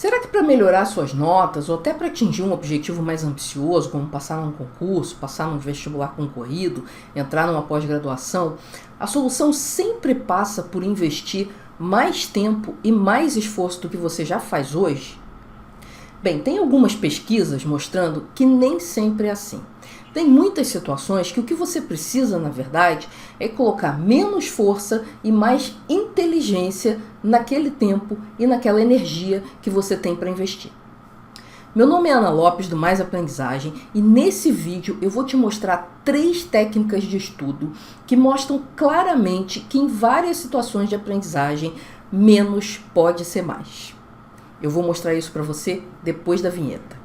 Será que para melhorar suas notas ou até para atingir um objetivo mais ambicioso, como passar num concurso, passar num vestibular concorrido, entrar numa pós-graduação, a solução sempre passa por investir mais tempo e mais esforço do que você já faz hoje? Bem, tem algumas pesquisas mostrando que nem sempre é assim. Tem muitas situações que o que você precisa, na verdade, é colocar menos força e mais inteligência naquele tempo e naquela energia que você tem para investir. Meu nome é Ana Lopes, do Mais Aprendizagem, e nesse vídeo eu vou te mostrar 3 técnicas de estudo que mostram claramente que em várias situações de aprendizagem, menos pode ser mais. Eu vou mostrar isso para você depois da vinheta.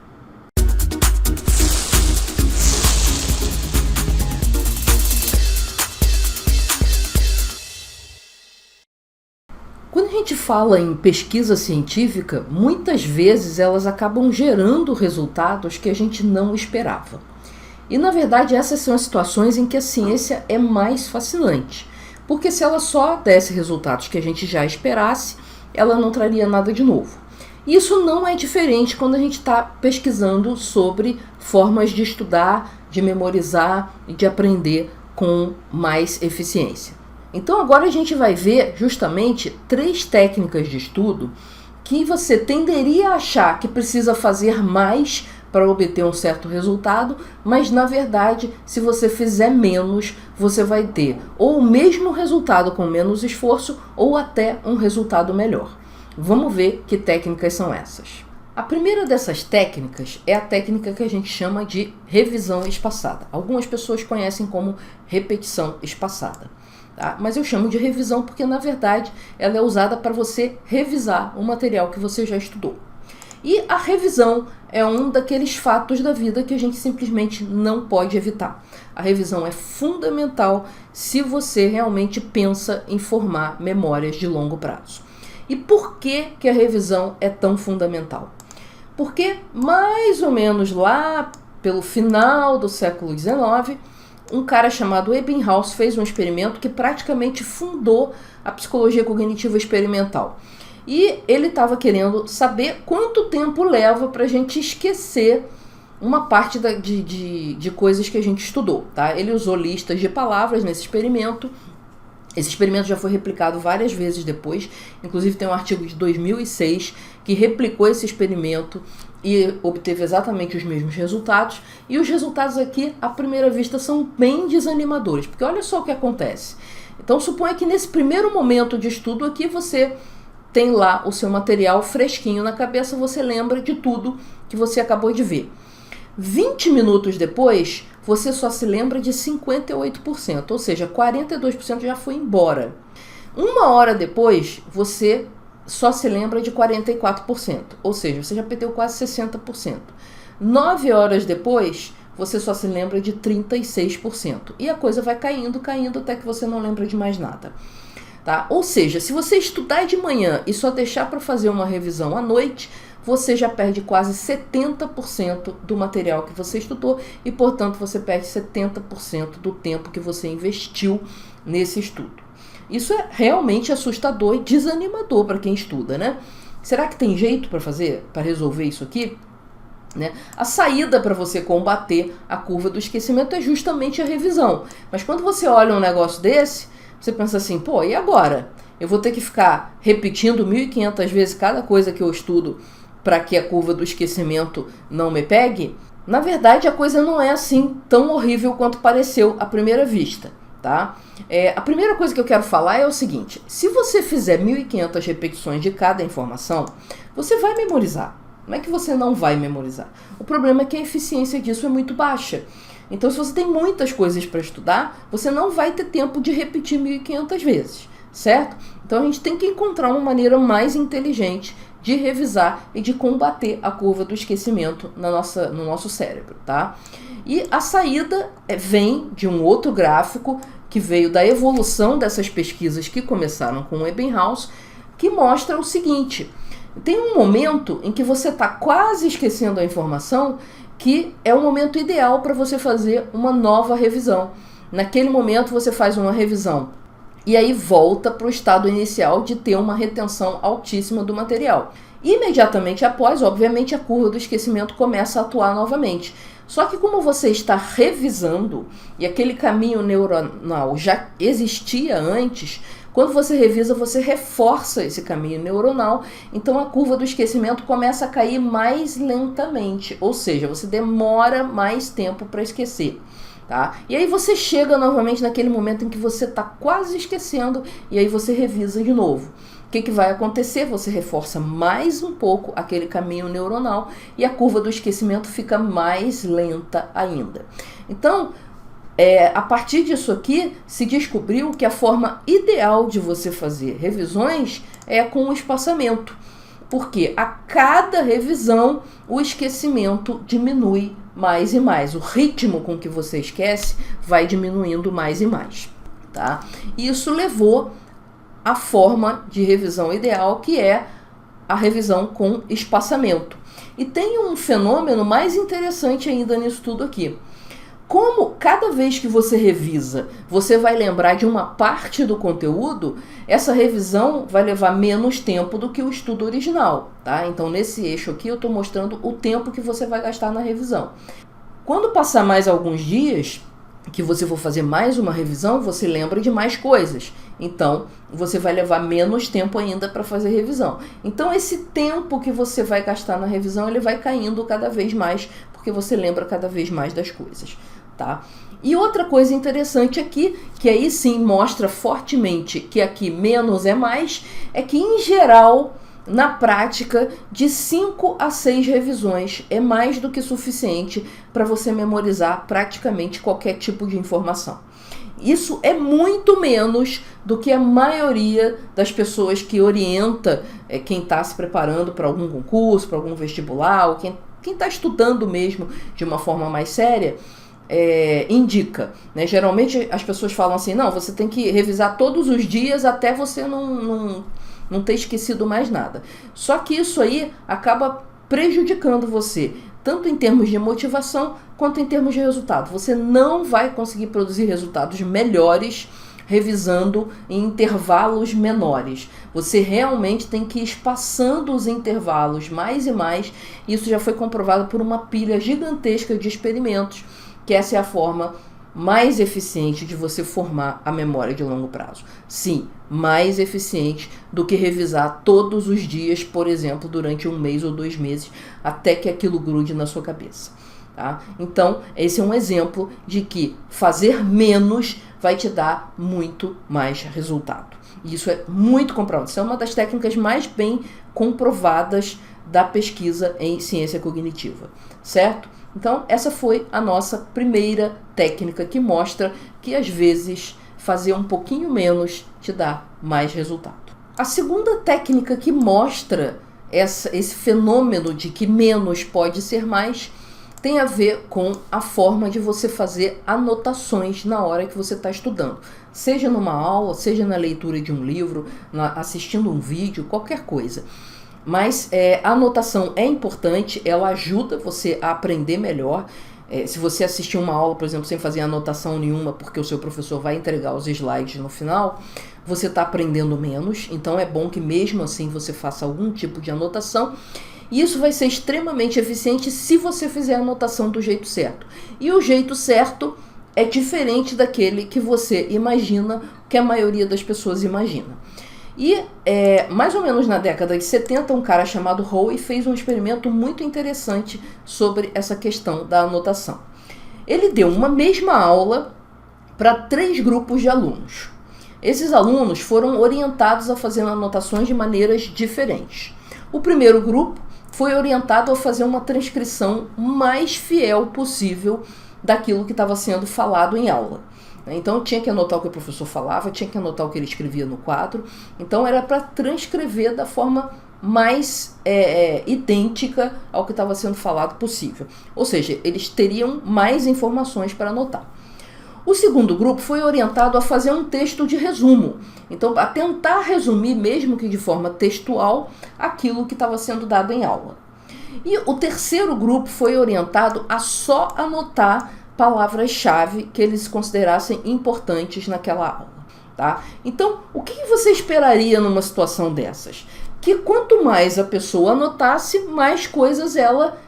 Quando a gente fala em pesquisa científica, muitas vezes elas acabam gerando resultados que a gente não esperava. E na verdade essas são as situações em que a ciência é mais fascinante, porque se ela só desse resultados que a gente já esperasse, ela não traria nada de novo. E isso não é diferente quando a gente está pesquisando sobre formas de estudar, de memorizar e de aprender com mais eficiência. Então agora a gente vai ver justamente 3 técnicas de estudo que você tenderia a achar que precisa fazer mais para obter um certo resultado, mas na verdade, se você fizer menos, você vai ter ou o mesmo resultado com menos esforço ou até um resultado melhor. Vamos ver que técnicas são essas. A primeira dessas técnicas é a técnica que a gente chama de revisão espaçada. Algumas pessoas conhecem como repetição espaçada. Tá? Mas eu chamo de revisão porque, na verdade, ela é usada para você revisar o material que você já estudou. E a revisão é um daqueles fatos da vida que a gente simplesmente não pode evitar. A revisão é fundamental se você realmente pensa em formar memórias de longo prazo. E por que a revisão é tão fundamental? Porque mais ou menos lá pelo final do século XIX, um cara chamado Ebbinghaus fez um experimento que praticamente fundou a psicologia cognitiva experimental. E ele estava querendo saber quanto tempo leva para a gente esquecer uma parte de coisas que a gente estudou. Tá? Ele usou listas de palavras nesse experimento. Esse experimento já foi replicado várias vezes depois, inclusive tem um artigo de 2006 que replicou esse experimento e obteve exatamente os mesmos resultados. E os resultados aqui, à primeira vista, são bem desanimadores, porque olha só o que acontece. Então suponha que nesse primeiro momento de estudo aqui você tem lá o seu material fresquinho na cabeça, você lembra de tudo que você acabou de ver. 20 minutos depois, você só se lembra de 58%, ou seja, 42% já foi embora. 1 hora depois, você só se lembra de 44%, ou seja, você já perdeu quase 60%. 9 horas depois, você só se lembra de 36%. E a coisa vai caindo, caindo, até que você não lembra de mais nada. Tá? Ou seja, se você estudar de manhã e só deixar para fazer uma revisão à noite, você já perde quase 70% do material que você estudou e, portanto, você perde 70% do tempo que você investiu nesse estudo. Isso é realmente assustador e desanimador para quem estuda, né? Será que tem jeito para resolver isso aqui? Né? A saída para você combater a curva do esquecimento é justamente a revisão. Mas quando você olha um negócio desse, você pensa assim, pô, e agora? Eu vou ter que ficar repetindo 1.500 vezes cada coisa que eu estudo para que a curva do esquecimento não me pegue? Na verdade, a coisa não é assim tão horrível quanto pareceu à primeira vista. Tá? A primeira coisa que eu quero falar é o seguinte: se você fizer 1.500 repetições de cada informação, você vai memorizar. Não é que você não vai memorizar. O problema é que a eficiência disso é muito baixa. Então, se você tem muitas coisas para estudar, você não vai ter tempo de repetir 1.500 vezes, certo? Então, a gente tem que encontrar uma maneira mais inteligente de revisar e de combater a curva do esquecimento no nosso cérebro, tá? E a saída vem de um outro gráfico que veio da evolução dessas pesquisas que começaram com o Ebbinghaus, que mostra o seguinte: tem um momento em que você está quase esquecendo a informação, que é o momento ideal para você fazer uma nova revisão. Naquele momento você faz uma revisão e aí volta para o estado inicial de ter uma retenção altíssima do material. Imediatamente após, obviamente, a curva do esquecimento começa a atuar novamente. Só que como você está revisando, e aquele caminho neuronal já existia antes, quando você revisa, você reforça esse caminho neuronal, então a curva do esquecimento começa a cair mais lentamente, ou seja, você demora mais tempo para esquecer. Tá? E aí você chega novamente naquele momento em que você está quase esquecendo, e aí você revisa de novo. O que vai acontecer? Você reforça mais um pouco aquele caminho neuronal e a curva do esquecimento fica mais lenta ainda. Então, a partir disso aqui, se descobriu que a forma ideal de você fazer revisões é com o espaçamento. Porque a cada revisão, o esquecimento diminui mais e mais. O ritmo com que você esquece vai diminuindo mais e mais. Tá? E isso levou a forma de revisão ideal, que é a revisão com espaçamento. E tem um fenômeno mais interessante ainda nisso tudo aqui. Como cada vez que você revisa, você vai lembrar de uma parte do conteúdo, essa revisão vai levar menos tempo do que o estudo original, tá? Então, nesse eixo aqui, eu estou mostrando o tempo que você vai gastar na revisão. Quando passar mais alguns dias, que você for fazer mais uma revisão, você lembra de mais coisas. Então, você vai levar menos tempo ainda para fazer revisão. Então, esse tempo que você vai gastar na revisão, ele vai caindo cada vez mais, porque você lembra cada vez mais das coisas, tá? E outra coisa interessante aqui, que aí sim mostra fortemente que aqui menos é mais, é que em geral, na prática, de 5 a 6 revisões é mais do que suficiente para você memorizar praticamente qualquer tipo de informação. Isso é muito menos do que a maioria das pessoas que orienta quem está se preparando para algum concurso, para algum vestibular, ou quem está estudando mesmo de uma forma mais séria, indica, né? Geralmente as pessoas falam assim, não, você tem que revisar todos os dias até você não ter esquecido mais nada. Só que isso aí acaba prejudicando você, tanto em termos de motivação quanto em termos de resultado. Você não vai conseguir produzir resultados melhores revisando em intervalos menores. Você realmente tem que ir espaçando os intervalos mais e mais. Isso já foi comprovado por uma pilha gigantesca de experimentos, que essa é a forma mais eficiente de você formar a memória de longo prazo. Sim, mais eficiente do que revisar todos os dias, por exemplo, durante 1 mês ou 2 meses, até que aquilo grude na sua cabeça. Tá? Então, esse é um exemplo de que fazer menos vai te dar muito mais resultado. E isso é muito comprovado. Isso é uma das técnicas mais bem comprovadas da pesquisa em ciência cognitiva, certo? Então, essa foi a nossa primeira técnica que mostra que, às vezes, fazer um pouquinho menos te dá mais resultado. A segunda técnica que mostra esse fenômeno de que menos pode ser mais tem a ver com a forma de você fazer anotações na hora que você está estudando. Seja numa aula, seja na leitura de um livro, assistindo um vídeo, qualquer coisa. Mas a anotação é importante, ela ajuda você a aprender melhor. Se você assistir uma aula, por exemplo, sem fazer anotação nenhuma, porque o seu professor vai entregar os slides no final, você está aprendendo menos. Então é bom que mesmo assim você faça algum tipo de anotação. E isso vai ser extremamente eficiente se você fizer a anotação do jeito certo. E o jeito certo é diferente daquele que você imagina, que a maioria das pessoas imagina. E mais ou menos na década de 70, um cara chamado Howe fez um experimento muito interessante sobre essa questão da anotação. Ele deu uma mesma aula para 3 grupos de alunos. Esses alunos foram orientados a fazer anotações de maneiras diferentes. O primeiro grupo foi orientado a fazer uma transcrição mais fiel possível daquilo que estava sendo falado em aula. Então tinha que anotar o que o professor falava, tinha que anotar o que ele escrevia no quadro. Então era para transcrever da forma mais idêntica ao que estava sendo falado possível. Ou seja, eles teriam mais informações para anotar. O segundo grupo foi orientado a fazer um texto de resumo. Então, a tentar resumir, mesmo que de forma textual, aquilo que estava sendo dado em aula. E o terceiro grupo foi orientado a só anotar palavras-chave que eles considerassem importantes naquela aula. Tá? Então, o que você esperaria numa situação dessas? que quanto mais a pessoa anotasse, mais coisas ela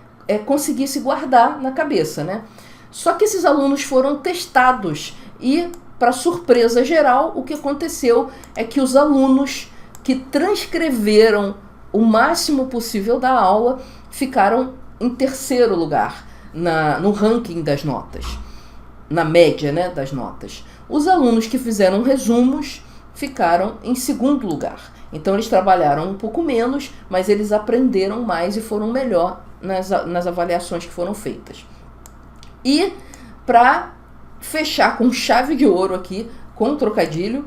conseguisse guardar na cabeça, né? Só que esses alunos foram testados e, para surpresa geral, o que aconteceu é que os alunos que transcreveram o máximo possível da aula ficaram em terceiro lugar no ranking das notas, na média, né, das notas. Os alunos que fizeram resumos ficaram em segundo lugar. Então eles trabalharam um pouco menos, mas eles aprenderam mais e foram melhor nas avaliações que foram feitas. E para fechar com chave de ouro aqui, com trocadilho,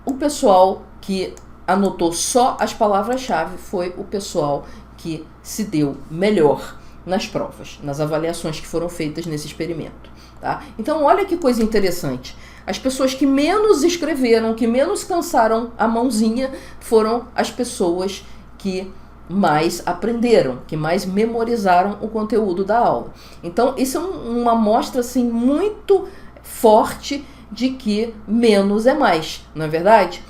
o pessoal que anotou só as palavras-chave foi o pessoal que se deu melhor nas provas, nas avaliações que foram feitas nesse experimento. Tá? Então olha que coisa interessante. As pessoas que menos escreveram, que menos cansaram a mãozinha, foram as pessoas que mais aprenderam, que mais memorizaram o conteúdo da aula. Então isso é uma amostra assim, muito forte de que menos é mais, não é verdade?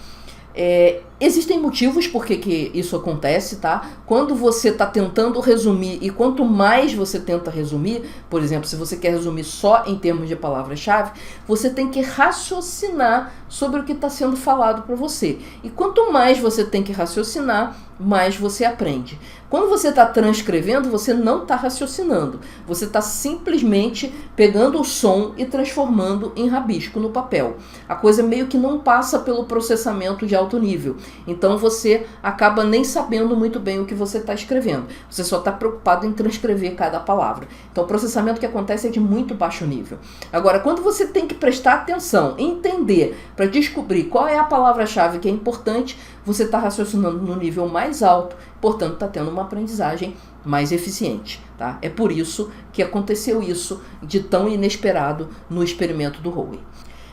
Existem motivos por que isso acontece, tá? Quando você está tentando resumir e quanto mais você tenta resumir, por exemplo, se você quer resumir só em termos de palavra-chave, você tem que raciocinar sobre o que está sendo falado para você. E quanto mais você tem que raciocinar, mais você aprende. Quando você está transcrevendo, você não está raciocinando. Você está simplesmente pegando o som e transformando em rabisco no papel. A coisa meio que não passa pelo processamento de alto nível. Então você acaba nem sabendo muito bem o que você está escrevendo. Você só está preocupado em transcrever cada palavra. Então o processamento que acontece é de muito baixo nível. Agora, quando você tem que prestar atenção, entender, para descobrir qual é a palavra-chave que é importante, você está raciocinando no nível mais alto, portanto está tendo uma aprendizagem mais eficiente. Tá? É por isso que aconteceu isso de tão inesperado no experimento do Rowe.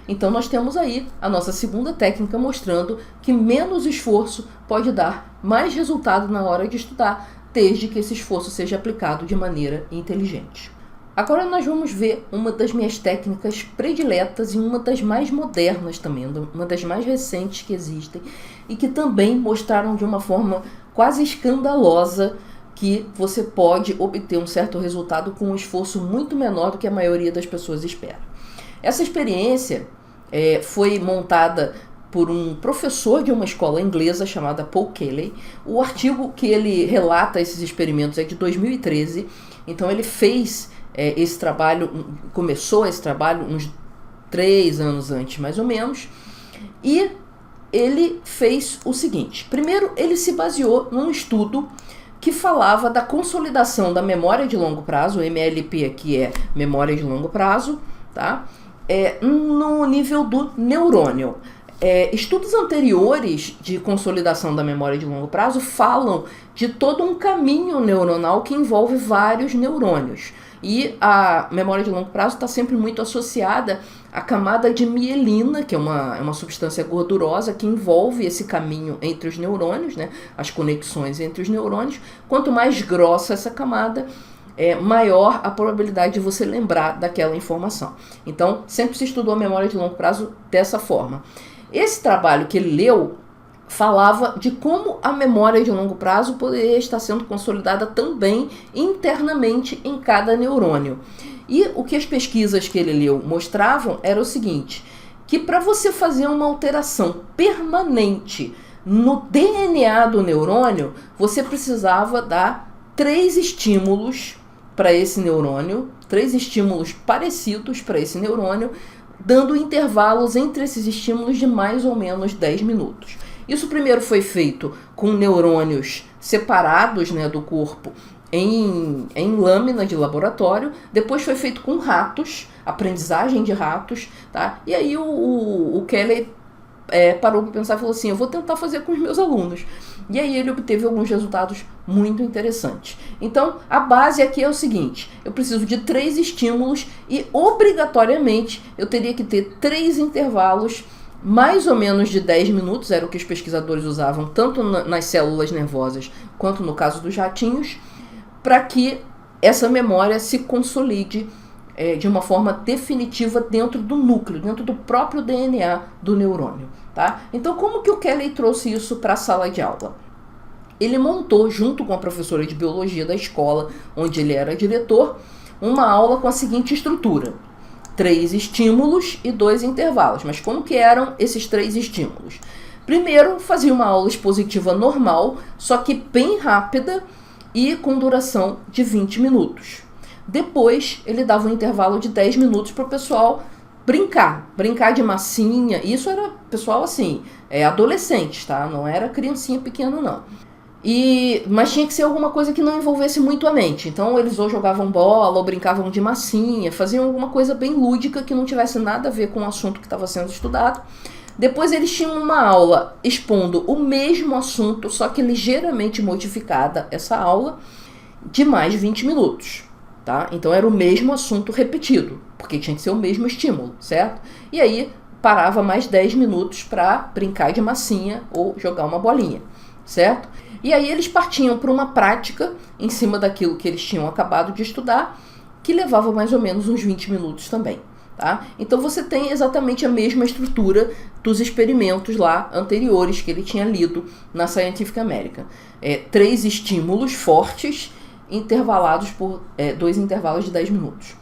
Então nós temos aí a nossa segunda técnica mostrando que menos esforço pode dar mais resultado na hora de estudar, desde que esse esforço seja aplicado de maneira inteligente. Agora nós vamos ver uma das minhas técnicas prediletas e uma das mais modernas também, uma das mais recentes que existem e que também mostraram de uma forma quase escandalosa que você pode obter um certo resultado com um esforço muito menor do que a maioria das pessoas espera. Essa experiência foi montada por um professor de uma escola inglesa chamada Paul Kelly. O artigo que ele relata esses experimentos é de 2013, então ele fez esse trabalho, começou esse trabalho uns 3 anos antes, mais ou menos, e ele fez o seguinte. Primeiro, ele se baseou num estudo que falava da consolidação da memória de longo prazo, o MLP aqui é memória de longo prazo, tá? No nível do neurônio. Estudos anteriores de consolidação da memória de longo prazo falam de todo um caminho neuronal que envolve vários neurônios. E a memória de longo prazo está sempre muito associada à camada de mielina, que é uma substância gordurosa que envolve esse caminho entre os neurônios, né, as conexões entre os neurônios. Quanto mais grossa essa camada, maior a probabilidade de você lembrar daquela informação. Então, sempre se estudou a memória de longo prazo dessa forma. Esse trabalho que ele leu falava de como a memória de longo prazo poderia estar sendo consolidada também internamente em cada neurônio. E o que as pesquisas que ele leu mostravam era o seguinte, que para você fazer uma alteração permanente no DNA do neurônio, você precisava dar 3 estímulos para esse neurônio, 3 estímulos parecidos para esse neurônio, dando intervalos entre esses estímulos de mais ou menos 10 minutos. Isso primeiro foi feito com neurônios separados, né, do corpo em lâmina de laboratório, depois foi feito com ratos, aprendizagem de ratos, tá? E aí o Kelly parou para pensar e falou assim, eu vou tentar fazer com os meus alunos. E aí ele obteve alguns resultados muito interessantes. Então, a base aqui é o seguinte, eu preciso de 3 estímulos e, obrigatoriamente, eu teria que ter 3 intervalos mais ou menos de 10 minutos, era o que os pesquisadores usavam tanto nas células nervosas quanto no caso dos ratinhos, para que essa memória se consolide de uma forma definitiva dentro do núcleo, dentro do próprio DNA do neurônio. Tá? Então, como que o Kelly trouxe isso para a sala de aula? ele montou, junto com a professora de biologia da escola, onde ele era diretor, uma aula com a seguinte estrutura: 3 estímulos e 2 intervalos. Mas como que eram esses 3 estímulos? Primeiro, fazia uma aula expositiva normal, só que bem rápida e com duração de 20 minutos. Depois, ele dava um intervalo de 10 minutos para o pessoal brincar de massinha. Isso era pessoal assim, adolescentes, tá? Não era criancinha pequena, não. Mas tinha que ser alguma coisa que não envolvesse muito a mente. Então eles ou jogavam bola, ou brincavam de massinha, faziam alguma coisa bem lúdica que não tivesse nada a ver com o assunto que estava sendo estudado. Depois eles tinham uma aula expondo o mesmo assunto, só que ligeiramente modificada essa aula, de mais 20 minutos. Tá? Então era o mesmo assunto repetido, porque tinha que ser o mesmo estímulo, certo? E aí parava mais 10 minutos para brincar de massinha ou jogar uma bolinha, certo? E aí eles partiam para uma prática em cima daquilo que eles tinham acabado de estudar, que levava mais ou menos uns 20 minutos também. Tá? Então você tem exatamente a mesma estrutura dos experimentos lá anteriores que ele tinha lido na Scientific American. 3 estímulos fortes intervalados por 2 intervalos de 10 minutos.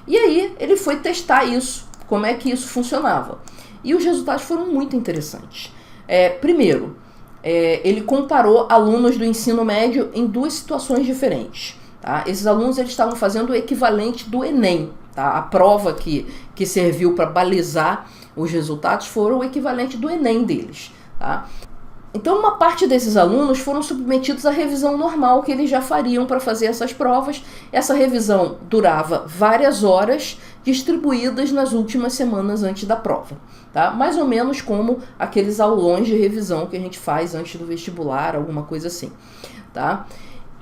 E aí ele foi testar isso, como é que isso funcionava. E os resultados foram muito interessantes. Primeiro, ele comparou alunos do ensino médio em 2 situações diferentes. Tá? Esses alunos eles estavam fazendo o equivalente do Enem. Tá? A prova que serviu para balizar os resultados foram o equivalente do Enem deles. Tá? Então, uma parte desses alunos foram submetidos à revisão normal que eles já fariam para fazer essas provas. Essa revisão durava várias horas, distribuídas nas últimas semanas antes da prova. Tá? Mais ou menos como aqueles aulões de revisão que a gente faz antes do vestibular, alguma coisa assim. Tá?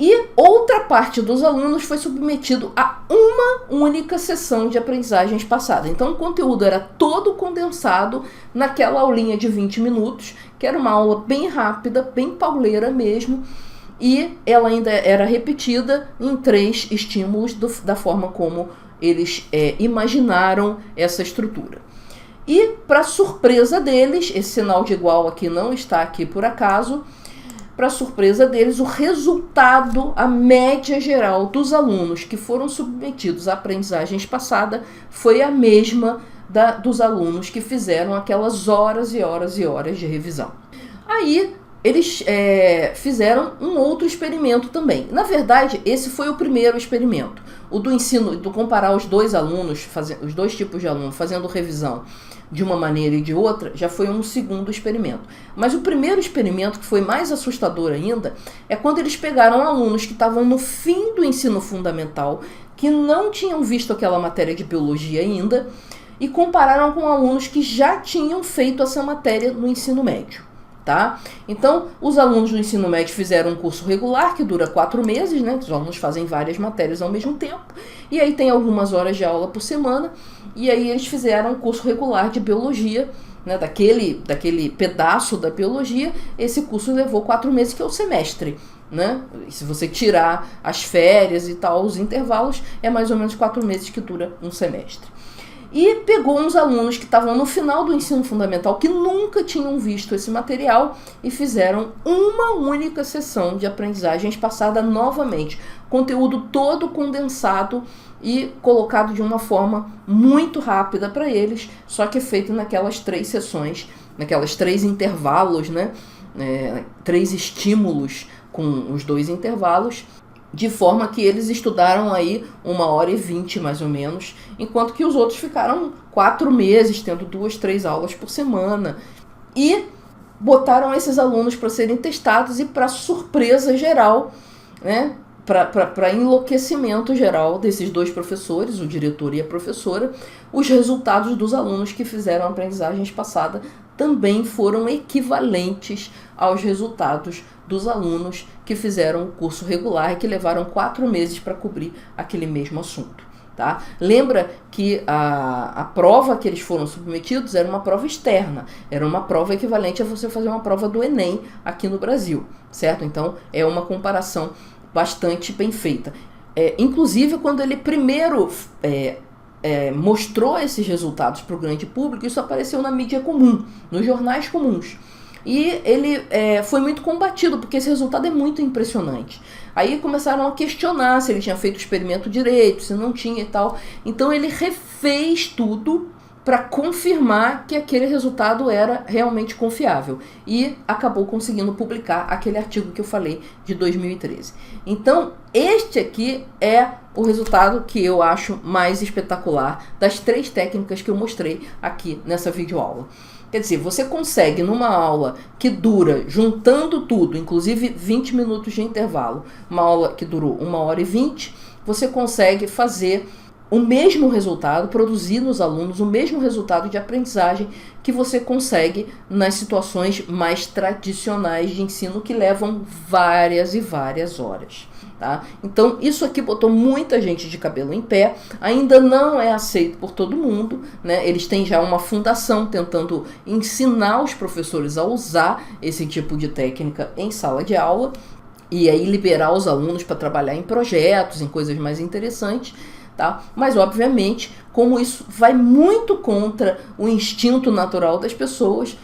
E outra parte dos alunos foi submetido a uma única sessão de aprendizagens passada. Então o conteúdo era todo condensado naquela aulinha de 20 minutos, que era uma aula bem rápida, bem pauleira mesmo, e ela ainda era repetida em 3 estímulos da forma como eles imaginaram essa estrutura. E, para surpresa deles, esse sinal de igual aqui não está aqui por acaso, para surpresa deles, o resultado, a média geral dos alunos que foram submetidos à aprendizagens passada foi a mesma dos alunos que fizeram aquelas horas e horas e horas de revisão. Aí eles fizeram um outro experimento também. Na verdade, esse foi o primeiro experimento. O do ensino, do comparar os 2 alunos, os 2 tipos de aluno fazendo revisão de uma maneira e de outra, já foi um segundo experimento. Mas o primeiro experimento, que foi mais assustador ainda, é quando eles pegaram alunos que estavam no fim do ensino fundamental, que não tinham visto aquela matéria de biologia ainda, e compararam com alunos que já tinham feito essa matéria no ensino médio. Tá? Então, os alunos do ensino médio fizeram um curso regular, que dura 4 meses, né? Os alunos fazem várias matérias ao mesmo tempo, e aí tem algumas horas de aula por semana, e aí eles fizeram um curso regular de biologia, né? Daquele pedaço da biologia. Esse curso levou 4 meses, que é o semestre, né? E se você tirar as férias e tal, os intervalos, é mais ou menos 4 meses que dura um semestre. E pegou uns alunos que estavam no final do ensino fundamental, que nunca tinham visto esse material, e fizeram uma única sessão de aprendizagens passada novamente. Conteúdo todo condensado e colocado de uma forma muito rápida para eles, só que feito naquelas 3 sessões, naquelas 3 intervalos, né? 3 estímulos com os 2 intervalos, de forma que eles estudaram aí 1h20 mais ou menos, enquanto que os outros ficaram 4 meses, tendo 2, 3 aulas por semana. E botaram esses alunos para serem testados, e para surpresa geral, né, para enlouquecimento geral desses 2 professores, o diretor e a professora, os resultados dos alunos que fizeram a aprendizagem passada também foram equivalentes aos resultados dos alunos que fizeram o curso regular e que levaram 4 meses para cobrir aquele mesmo assunto. Tá? Lembra que a prova que eles foram submetidos era uma prova externa, era uma prova equivalente a você fazer uma prova do Enem aqui no Brasil, certo? Então é uma comparação bastante bem feita. Inclusive, quando ele primeiro mostrou esses resultados para o grande público, isso apareceu na mídia comum, nos jornais comuns. E ele foi muito combatido, porque esse resultado é muito impressionante. Aí começaram a questionar se ele tinha feito o experimento direito, se não tinha e tal. Então ele refez tudo para confirmar que aquele resultado era realmente confiável. E acabou conseguindo publicar aquele artigo que eu falei de 2013. Então, este aqui é o resultado que eu acho mais espetacular das 3 técnicas que eu mostrei aqui nessa videoaula. Quer dizer, você consegue numa aula que dura, juntando tudo, inclusive 20 minutos de intervalo, uma aula que durou 1h20, você consegue fazer o mesmo resultado, produzir nos alunos o mesmo resultado de aprendizagem que você consegue nas situações mais tradicionais de ensino, que levam várias e várias horas. Tá? Então isso aqui botou muita gente de cabelo em pé, ainda não é aceito por todo mundo, né? Eles têm já uma fundação tentando ensinar os professores a usar esse tipo de técnica em sala de aula, e aí liberar os alunos para trabalhar em projetos, em coisas mais interessantes. Tá? Mas, obviamente, como isso vai muito contra o instinto natural das pessoas,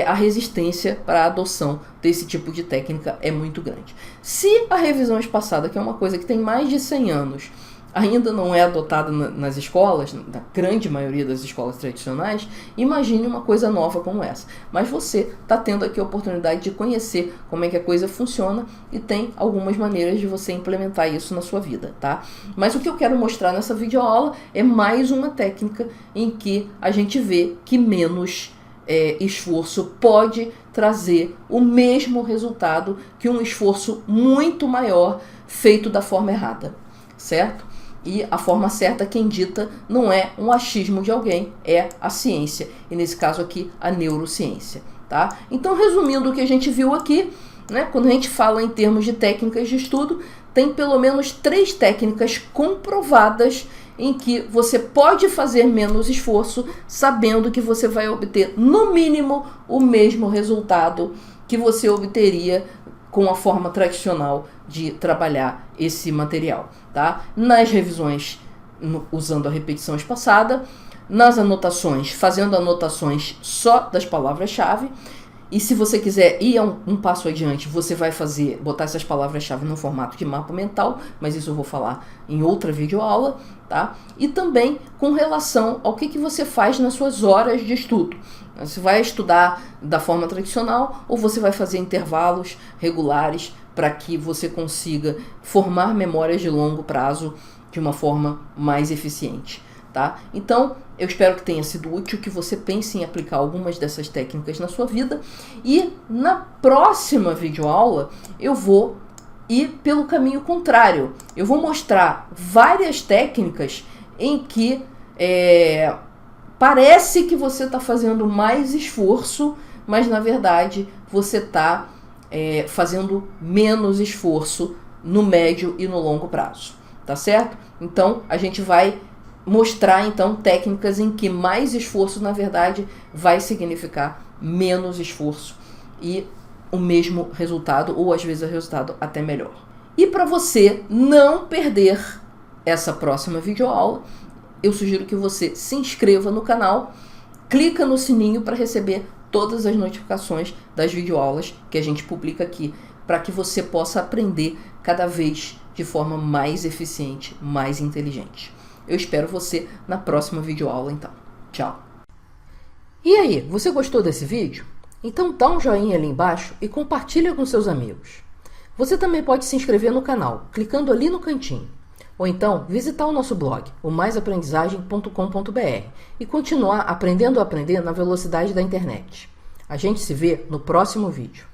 a resistência para a adoção desse tipo de técnica é muito grande. Se a revisão espaçada, que é uma coisa que tem mais de 100 anos, ainda não é adotada nas escolas, na grande maioria das escolas tradicionais, imagine uma coisa nova como essa. Mas você está tendo aqui a oportunidade de conhecer como é que a coisa funciona e tem algumas maneiras de você implementar isso na sua vida, tá? Mas o que eu quero mostrar nessa videoaula é mais uma técnica em que a gente vê que menos esforço pode trazer o mesmo resultado que um esforço muito maior feito da forma errada, certo? E a forma certa, quem dita, não é um achismo de alguém, é a ciência. E nesse caso aqui, a neurociência. Tá? Então, resumindo o que a gente viu aqui, né, quando a gente fala em termos de técnicas de estudo, tem pelo menos 3 técnicas comprovadas em que você pode fazer menos esforço, sabendo que você vai obter, no mínimo, o mesmo resultado que você obteria com a forma tradicional de trabalhar esse material, tá? Nas revisões, usando a repetição espaçada, nas anotações, fazendo anotações só das palavras-chave, e se você quiser ir um passo adiante, você vai botar essas palavras-chave no formato de mapa mental, mas isso eu vou falar em outra videoaula, tá? E também com relação ao que você faz nas suas horas de estudo. Você vai estudar da forma tradicional ou você vai fazer intervalos regulares para que você consiga formar memórias de longo prazo de uma forma mais eficiente, tá? Então, eu espero que tenha sido útil, que você pense em aplicar algumas dessas técnicas na sua vida. E na próxima videoaula eu vou ir pelo caminho contrário. Eu vou mostrar várias técnicas em que parece que você está fazendo mais esforço, mas na verdade você está fazendo menos esforço no médio e no longo prazo, tá certo? Então a gente vai mostrar então técnicas em que mais esforço na verdade vai significar menos esforço e o mesmo resultado, ou às vezes o resultado até melhor. E para você não perder essa próxima videoaula, eu sugiro que você se inscreva no canal, clica no sininho para receber todas as notificações das videoaulas que a gente publica aqui, para que você possa aprender cada vez de forma mais eficiente, mais inteligente. Eu espero você na próxima videoaula, então. Tchau! E aí, você gostou desse vídeo? Então dá um joinha ali embaixo e compartilha com seus amigos. Você também pode se inscrever no canal, clicando ali no cantinho. Ou então, visitar o nosso blog, o maisaprendizagem.com.br, e continuar aprendendo a aprender na velocidade da internet. A gente se vê no próximo vídeo.